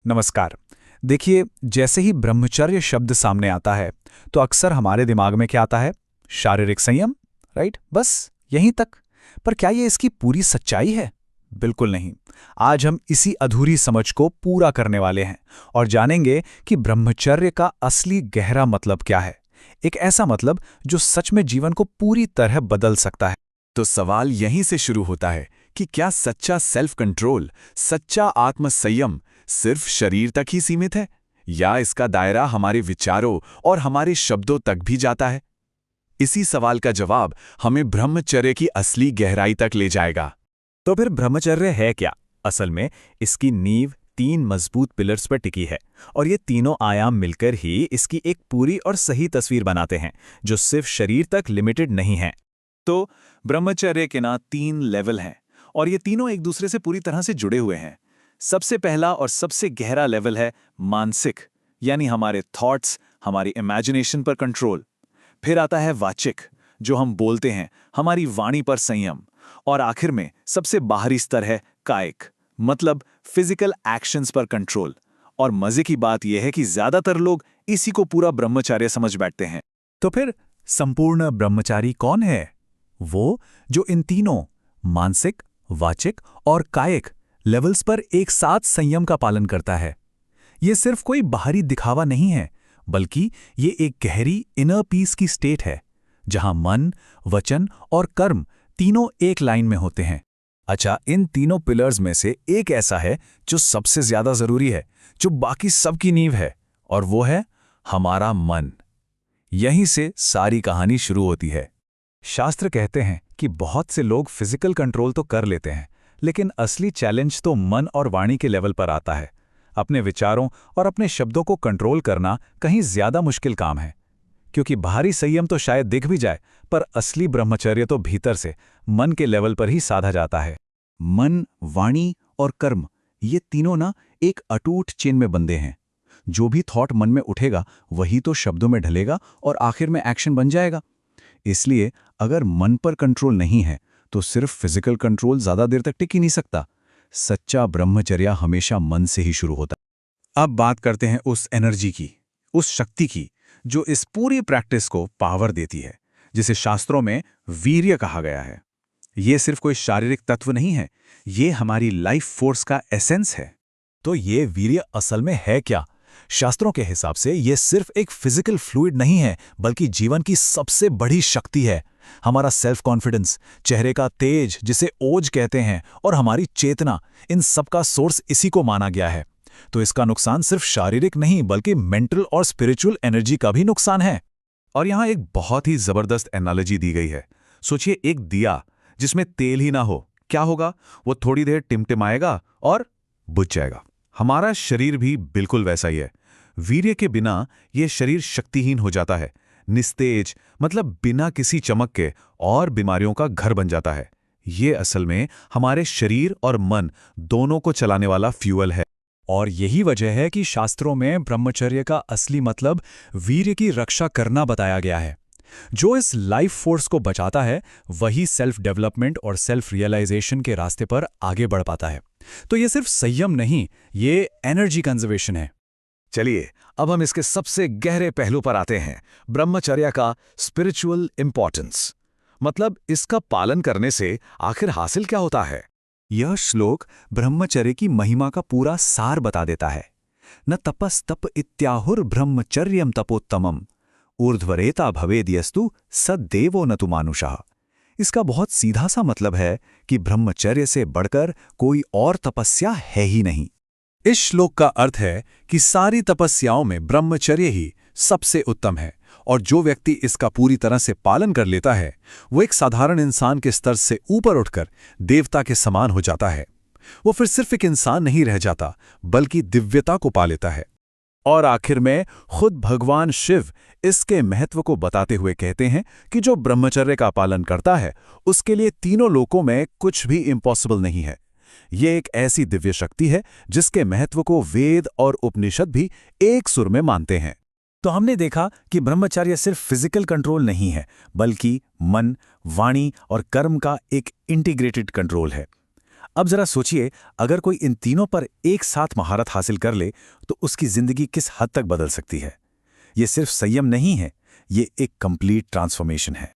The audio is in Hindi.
नमस्कार। देखिए, जैसे ही ब्रह्मचर्य शब्द सामने आता है तो अक्सर हमारे दिमाग में क्या आता है? शारीरिक संयम, राइट? बस यहीं तक। पर क्या ये इसकी पूरी सच्चाई है? बिल्कुल नहीं। आज हम इसी अधूरी समझ को पूरा करने वाले हैं और जानेंगे कि ब्रह्मचर्य का असली गहरा मतलब क्या है। एक ऐसा मतलब जो सच में जीवन को पूरी तरह बदल सकता है। तो सवाल यहीं से शुरू होता है कि क्या सच्चा सेल्फ कंट्रोल, सच्चा आत्म संयम सिर्फ शरीर तक ही सीमित है या इसका दायरा हमारे विचारों और हमारे शब्दों तक भी जाता है? इसी सवाल का जवाब हमें ब्रह्मचर्य की असली गहराई तक ले जाएगा। तो फिर ब्रह्मचर्य है क्या? असल में इसकी नींव 3 मजबूत पिलर्स पर टिकी है और ये तीनों आयाम मिलकर ही इसकी एक पूरी और सही तस्वीर बनाते हैं, जो सिर्फ शरीर तक लिमिटेड नहीं है। तो ब्रह्मचर्य के ना 3 लेवल हैं और ये तीनों एक दूसरे से पूरी तरह से जुड़े हुए हैं। सबसे पहला और सबसे गहरा लेवल है मानसिक, यानी हमारे थॉट्स, हमारी इमेजिनेशन पर कंट्रोल। फिर आता है वाचिक, जो हम बोलते हैं, हमारी वाणी पर संयम। और आखिर में सबसे बाहरी स्तर है कायिक, मतलब फिजिकल एक्शंस पर कंट्रोल। और मजे की बात यह है कि ज्यादातर लोग इसी को पूरा ब्रह्मचर्य समझ बैठते हैं। तो फिर संपूर्ण ब्रह्मचारी कौन है? वो जो इन तीनों मानसिक, वाचिक और कायिक लेवल्स पर एक साथ संयम का पालन करता है। ये सिर्फ कोई बाहरी दिखावा नहीं है, बल्कि ये एक गहरी इनर पीस की स्टेट है, जहां मन, वचन और कर्म तीनों एक लाइन में होते हैं। अच्छा, इन तीनों पिलर्स में से एक ऐसा है जो सबसे ज्यादा जरूरी है, जो बाकी सबकी नींव है, और वो है हमारा मन। यहीं से सारी कहानी शुरू होती है। शास्त्र कहते हैं कि बहुत से लोग फिजिकल कंट्रोल तो कर लेते हैं, लेकिन असली चैलेंज तो मन और वाणी के लेवल पर आता है। अपने विचारों और अपने शब्दों को कंट्रोल करना कहीं ज्यादा मुश्किल काम है, क्योंकि बाहरी संयम तो शायद दिख भी जाए, पर असली ब्रह्मचर्य तो भीतर से, मन के लेवल पर ही साधा जाता है। मन, वाणी और कर्म, ये तीनों ना एक अटूट चेन में बंधे हैं। जो भी थॉट मन में उठेगा वही तो शब्दों में ढलेगा और आखिर में एक्शन बन जाएगा। इसलिए अगर मन पर कंट्रोल नहीं है तो सिर्फ फिजिकल कंट्रोल ज्यादा देर तक टिक ही नहीं सकता। सच्चा ब्रह्मचर्य हमेशा मन से ही शुरू होता है। अब बात करते हैं उस एनर्जी की, उस शक्ति की, जो इस पूरी प्रैक्टिस को पावर देती है, जिसे शास्त्रों में वीर्य कहा गया है। ये सिर्फ कोई शारीरिक तत्व नहीं है, ये हमारी लाइफ फोर्स का एसेंस है। तो ये वीर्य असल में है क्या? शास्त्रों के हिसाब से ये सिर्फ एक फिजिकल फ्लूइड नहीं है, बल्कि जीवन की सबसे बड़ी शक्ति है। हमारा सेल्फ कॉन्फिडेंस, चेहरे का तेज जिसे ओज कहते हैं, और हमारी चेतना, इन सबका सोर्स इसी को माना गया है। तो इसका नुकसान सिर्फ शारीरिक नहीं, बल्कि मेंटल और स्पिरिचुअल एनर्जी का भी नुकसान है। और यहाँ एक बहुत ही जबरदस्त एनालॉजी दी गई है। सोचिए, एक दिया जिसमें तेल ही ना हो, क्या होगा? वो थोड़ी देर टिमटिमाएगा और बुझ जाएगा। हमारा शरीर भी बिल्कुल वैसा ही है। वीर्य के बिना ये शरीर शक्तिहीन हो जाता है, निस्तेज, मतलब बिना किसी चमक के, और बीमारियों का घर बन जाता है। ये असल में हमारे शरीर और मन दोनों को चलाने वाला फ्यूअल है। और यही वजह है कि शास्त्रों में ब्रह्मचर्य का असली मतलब वीर्य की रक्षा करना बताया गया है। जो इस लाइफ फोर्स को बचाता है, वही सेल्फ डेवलपमेंट और सेल्फ रियलाइजेशन के रास्ते पर आगे बढ़ पाता है। तो ये सिर्फ संयम नहीं, ये एनर्जी कंजर्वेशन है। चलिए, अब हम इसके सबसे गहरे पहलू पर आते हैं, ब्रह्मचर्य का स्पिरिचुअल इंपॉर्टेंस। मतलब इसका पालन करने से आखिर हासिल क्या होता है? यह श्लोक ब्रह्मचर्य की महिमा का पूरा सार बता देता है। न तपस्तप इत्याहुर ब्रह्मचर्यम तपोत्तमम ऊर्ध्वरेता भवेद्यस्तु सद्देवो न तु मानुषः। इसका बहुत सीधा सा मतलब है कि ब्रह्मचर्य से बढ़कर कोई और तपस्या है ही नहीं। इस श्लोक का अर्थ है कि सारी तपस्याओं में ब्रह्मचर्य ही सबसे उत्तम है, और जो व्यक्ति इसका पूरी तरह से पालन कर लेता है, वो एक साधारण इंसान के स्तर से ऊपर उठकर देवता के समान हो जाता है। वो फिर सिर्फ एक इंसान नहीं रह जाता, बल्कि दिव्यता को पा लेता है। और आखिर में खुद भगवान शिव इसके महत्व को बताते हुए कहते हैं कि जो ब्रह्मचर्य का पालन करता है, उसके लिए तीनों लोकों में कुछ भी इम्पॉसिबल नहीं है। ये एक ऐसी दिव्य शक्ति है जिसके महत्व को वेद और उपनिषद भी एक सुर में मानते हैं। तो हमने देखा कि ब्रह्मचर्य सिर्फ फिजिकल कंट्रोल नहीं है, बल्कि मन, वाणी और कर्म का एक इंटीग्रेटेड कंट्रोल है। अब जरा सोचिए, अगर कोई इन तीनों पर एक साथ महारत हासिल कर ले तो उसकी जिंदगी किस हद तक बदल सकती है। ये सिर्फ संयम नहीं है, ये एक कंप्लीट ट्रांसफॉर्मेशन है।